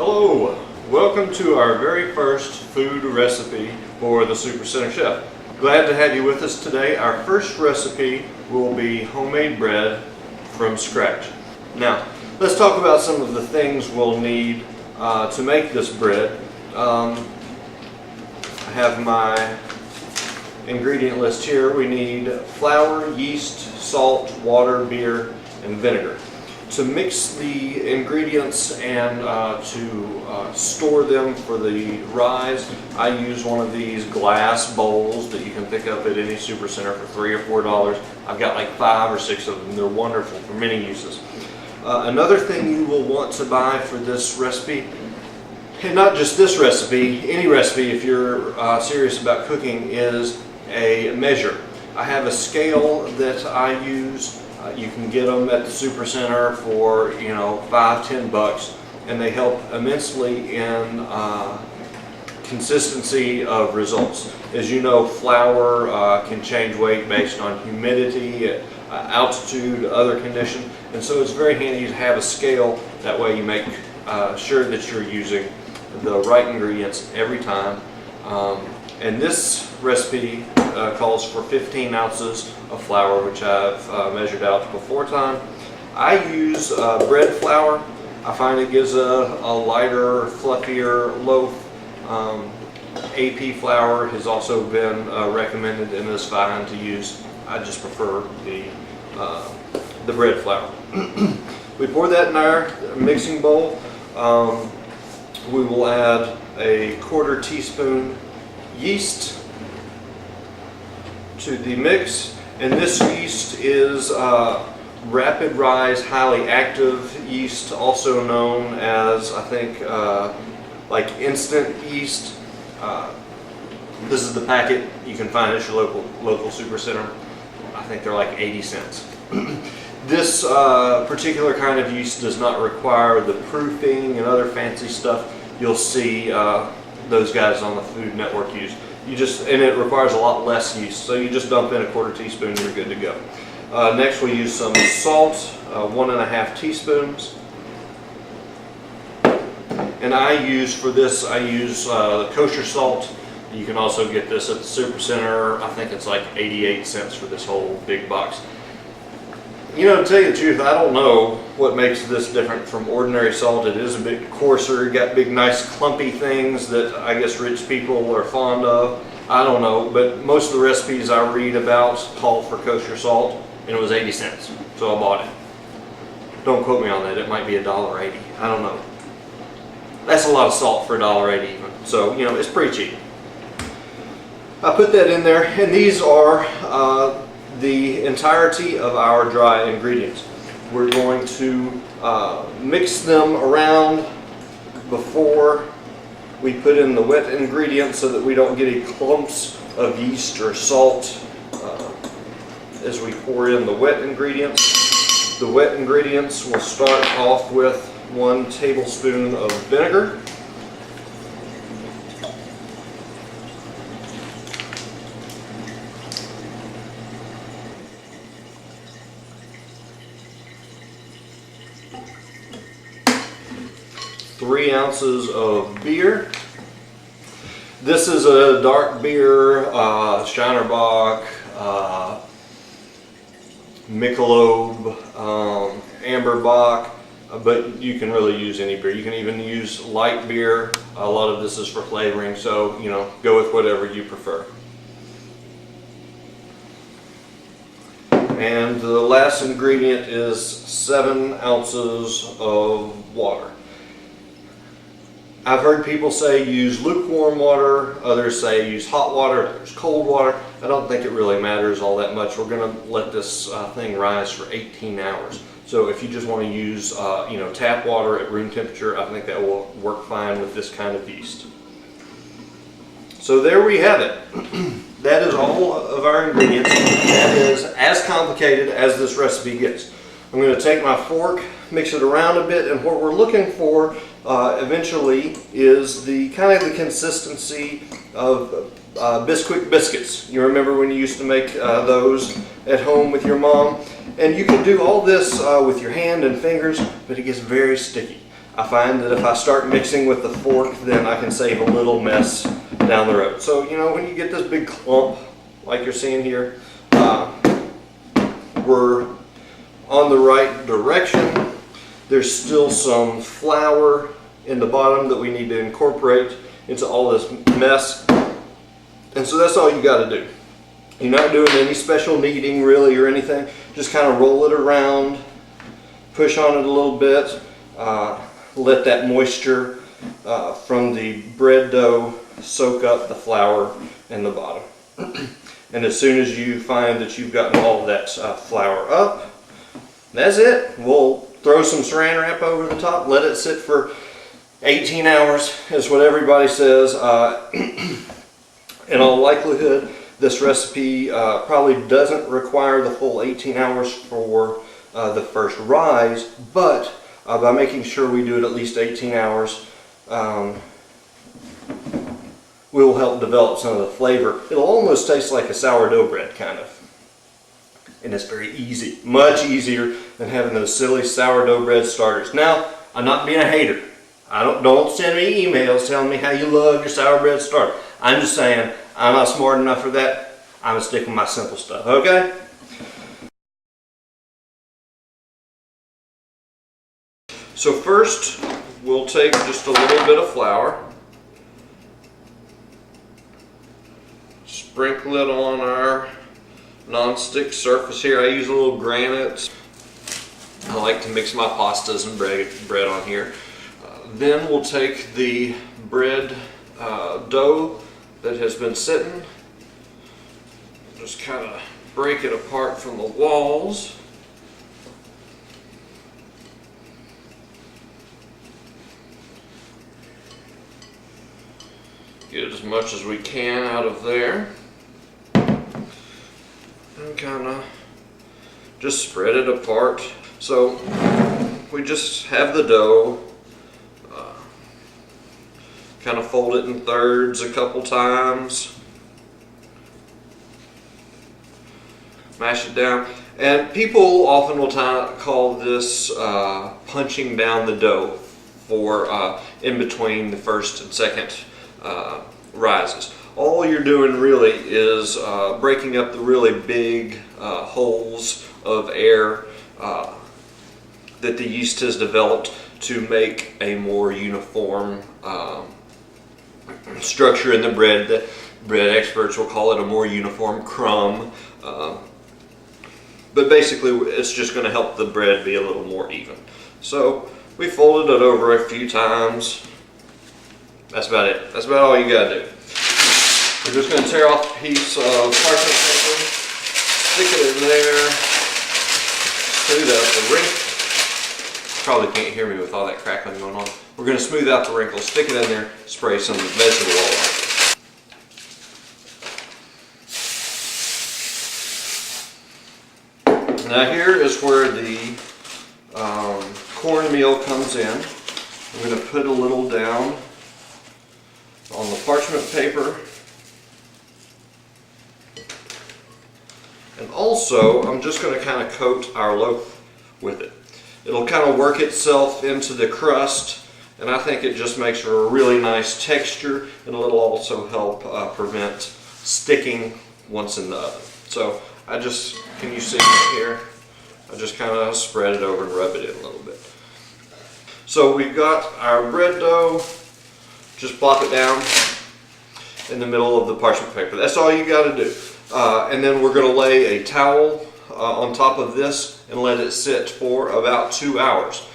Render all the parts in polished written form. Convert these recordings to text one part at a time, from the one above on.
Hello, welcome to our very first food recipe for the Super Center Chef. Glad to have you with us today. Our first recipe will be homemade bread from scratch. Now, let's talk about some of the things we'll need to make this bread. I have my ingredient list here. We need flour, yeast, salt, water, beer, and vinegar. To mix the ingredients and to store them for the rise, I use one of these glass bowls that you can pick up at any super center for $3 or $4. I've got like 5 or 6 of them. They're wonderful for many uses. Another thing you will want to buy for this recipe, and not just this recipe, any recipe if you're serious about cooking, is a measure. I have a scale that I use. You can get them at the Super Center for $5–10, and they help immensely in consistency of results. As you know, flour can change weight based on humidity, altitude, other conditions, and so it's very handy to have a scale. That way you make sure that you're using the right ingredients every time. And this recipe calls for 15 ounces of flour, which I've measured out before time. I use bread flour. I find it gives a lighter, fluffier loaf. AP flour has also been recommended and is fine to use. I just prefer the bread flour. We pour that in our mixing bowl. We will add a 1/4 teaspoon yeast to the mix, and this yeast is rapid rise, highly active yeast, also known as, I think, like instant yeast. This is the packet you can find at your local super center. I think they're like 80 cents. This particular kind of yeast does not require the proofing and other fancy stuff you'll see those guys on the Food Network use. And it requires a lot less yeast, so you just dump in a 1/4 teaspoon and you're good to go. Next we use some salt, 1½ teaspoons. And for this I use kosher salt. You can also get this at the Super Center. I think it's like 88 cents for this whole big box. To tell you the truth, I don't know what makes this different from ordinary salt. It is a bit coarser, got big nice clumpy things that I guess rich people are fond of. I don't know, but most of the recipes I read about call for kosher salt, and it was 80 cents, so I bought it. Don't quote me on that, it might be $1.80, I don't know. That's a lot of salt for $1.80 even, so it's pretty cheap. I put that in there, and these are the entirety of our dry ingredients. We're going to mix them around before we put in the wet ingredients so that we don't get any clumps of yeast or salt as we pour in the wet ingredients. The wet ingredients will start off with 1 tablespoon of vinegar. Three ounces of beer. This is a dark beer, Shinerbach, Michelob, Amberbach, but you can really use any beer. You can even use light beer. A lot of this is for flavoring, so go with whatever you prefer. And the last ingredient is 7 ounces of water. I've heard people say use lukewarm water, others say use hot water, others cold water. I don't think it really matters all that much. We're going to let this thing rise for 18 hours. So if you just want to use tap water at room temperature, I think that will work fine with this kind of yeast. So there we have it. That is all of our ingredients. That is as complicated as this recipe gets. I'm going to take my fork, mix it around a bit, and what we're looking for eventually is the kind of the consistency of Bisquick biscuits. You remember when you used to make those at home with your mom? And you can do all this with your hand and fingers, but it gets very sticky. I find that if I start mixing with the fork, then I can save a little mess down the road. So, you know, when you get this big clump like you're seeing here, we're on the right direction. There's still some flour in the bottom that we need to incorporate into all this mess. And so that's all you got to do. You're not doing any special kneading really or anything. Just kind of roll it around, push on it a little bit, let that moisture from the bread dough soak up the flour in the bottom. And as soon as you find that you've gotten all of that flour up, that's it. We'll throw some saran wrap over the top, let it sit for 18 hours is what everybody says. In all likelihood, this recipe probably doesn't require the full 18 hours for the first rise, but by making sure we do it at least 18 hours, we will help develop some of the flavor. It'll almost taste like a sourdough bread, kind of. And it's very easy, much easier than having those silly sourdough bread starters. Now, I'm not being a hater. Don't send me emails telling me how you love your sour bread starter. I'm just saying, I'm not smart enough for that. I'm gonna stick with my simple stuff, okay? So first, we'll take just a little bit of flour, sprinkle it on our non-stick surface here. I use a little granite. I like to mix my pastas and bread on here. Then we'll take the bread dough that has been sitting, just kind of break it apart from the walls. Get as much as we can out of there. And kind of just spread it apart. So we just have the dough, kind of fold it in thirds a couple times, mash it down. And people often will call this punching down the dough for in between the first and second rises. All you're doing really is breaking up the really big holes of air that the yeast has developed to make a more uniform structure in the bread. The bread experts will call it a more uniform crumb. But basically it's just going to help the bread be a little more even. So we folded it over a few times. That's about it. That's about all you got to do. We're just going to tear off a piece of parchment paper, stick it in there, smooth out the wrinkles. Probably can't hear me with all that crackling going on. We're going to smooth out the wrinkles, stick it in there, spray some vegetable oil on it. Now here is where the cornmeal comes in. I'm going to put a little down on the parchment paper. And also, I'm just going to kind of coat our loaf with it. It'll kind of work itself into the crust, and I think it just makes for a really nice texture, and it'll also help prevent sticking once in the oven. So I just, can you see right here? I just kind of spread it over and rub it in a little bit. So we've got our bread dough. Just plop it down in the middle of the parchment paper. That's all you got to do. And then we're going to lay a towel on top of this and let it sit for about 2 hours.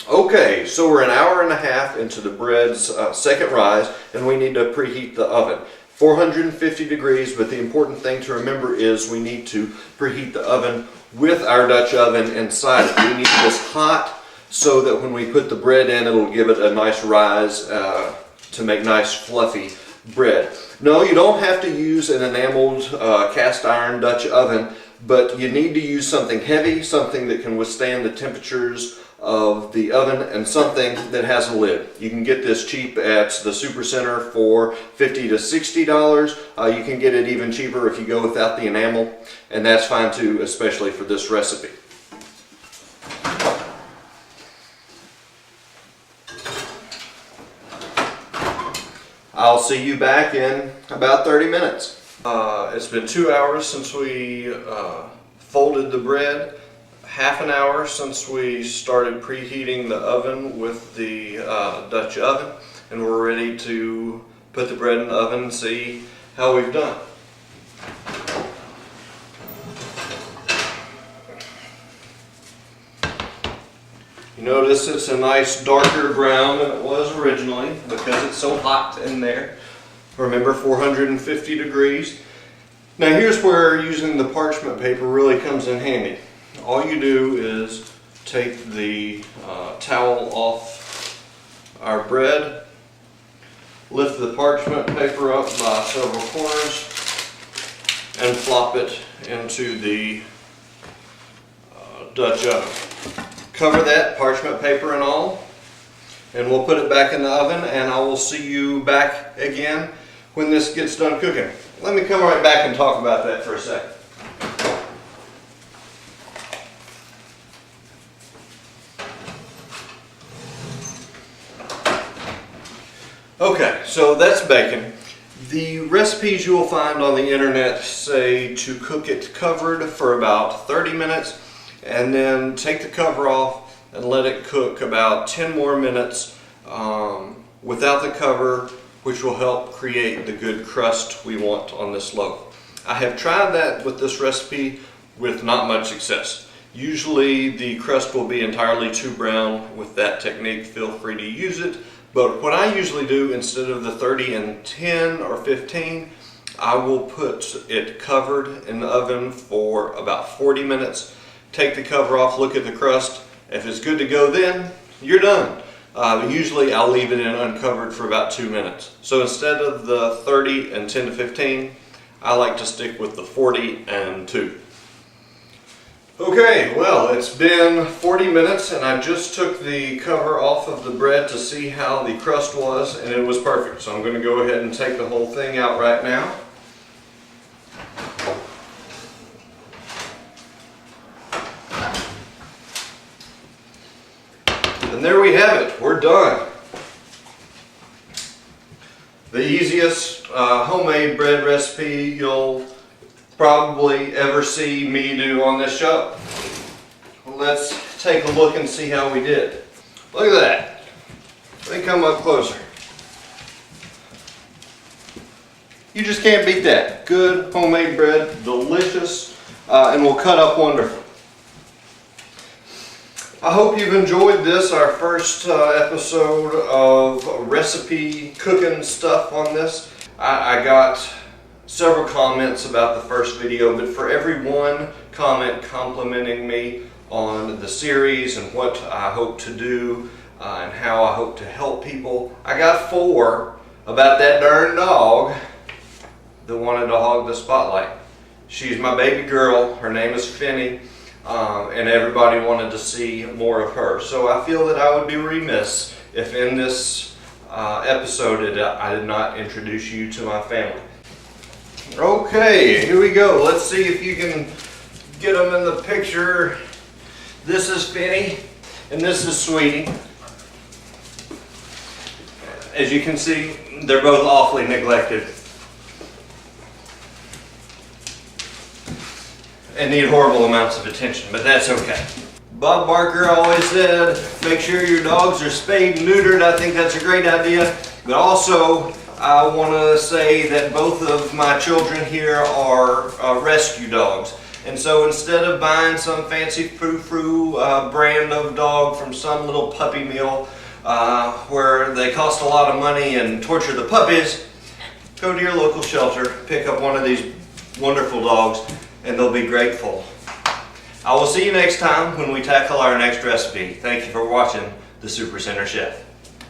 Okay, so we're an hour and a half into the bread's second rise, and we need to preheat the oven. 450 degrees, but the important thing to remember is we need to preheat the oven with our Dutch oven inside it. We need this hot so that when we put the bread in, it'll give it a nice rise to make nice fluffy bread. No, you don't have to use an enameled cast iron Dutch oven, but you need to use something heavy, something that can withstand the temperatures of the oven, and something that has a lid. You can get this cheap at the Supercenter for $50 to $60. You can get it even cheaper if you go without the enamel, and that's fine too, especially for this recipe. I'll see you back in about 30 minutes. It's been 2 hours since we folded the bread, half an hour since we started preheating the oven with the Dutch oven, and we're ready to put the bread in the oven and see how we've done. You notice it's a nice darker brown than it was originally because it's so hot in there. Remember, 450 degrees. Now here's where using the parchment paper really comes in handy. All you do is take the towel off our bread, lift the parchment paper up by several corners, and flop it into the Dutch oven. Cover that, parchment paper and all, and we'll put it back in the oven, and I will see you back again when this gets done cooking. Let me come right back and talk about that for a second. Okay, so that's bacon. The recipes you will find on the internet say to cook it covered for about 30 minutes and then take the cover off and let it cook about 10 more minutes without the cover, which will help create the good crust we want on this loaf. I have tried that with this recipe with not much success. Usually the crust will be entirely too brown. With that technique, feel free to use it. But what I usually do, instead of the 30 and 10 or 15, I will put it covered in the oven for about 40 minutes. Take the cover off, look at the crust. If it's good to go then, you're done. Usually I'll leave it in uncovered for about 2 minutes. So instead of the 30 and 10 to 15, I like to stick with the 40 and 2. Okay, well, it's been 40 minutes and I just took the cover off of the bread to see how the crust was, and it was perfect. So I'm going to go ahead and take the whole thing out right now. And there we have it. We're done. The easiest homemade bread recipe you'll probably ever see me do on this show. Let's take a look and see how we did. Look at that. Let me come up closer. You just can't beat that. Good homemade bread, delicious, and will cut up wonderful. I hope you've enjoyed this, our first episode of recipe cooking stuff on this. I got several comments about the first video, but for every one comment complimenting me on the series and what I hope to do and how I hope to help people, I got 4 about that darn dog that wanted to hog the spotlight. She's my baby girl. Her name is Finny. And everybody wanted to see more of her. So I feel that I would be remiss if in this episode I did not introduce you to my family. Okay, here we go. Let's see if you can get them in the picture. This is Finny and this is Sweetie. As you can see, they're both awfully neglected and need horrible amounts of attention, but that's okay. Bob Barker always said, make sure your dogs are spayed and neutered. I think that's a great idea. But also, I want to say that both of my children here are rescue dogs. And so instead of buying some fancy frou-frou brand of dog from some little puppy mill where they cost a lot of money and torture the puppies, go to your local shelter, pick up one of these wonderful dogs, and they'll be grateful. I will see you next time when we tackle our next recipe. Thank you for watching the Super Center Chef.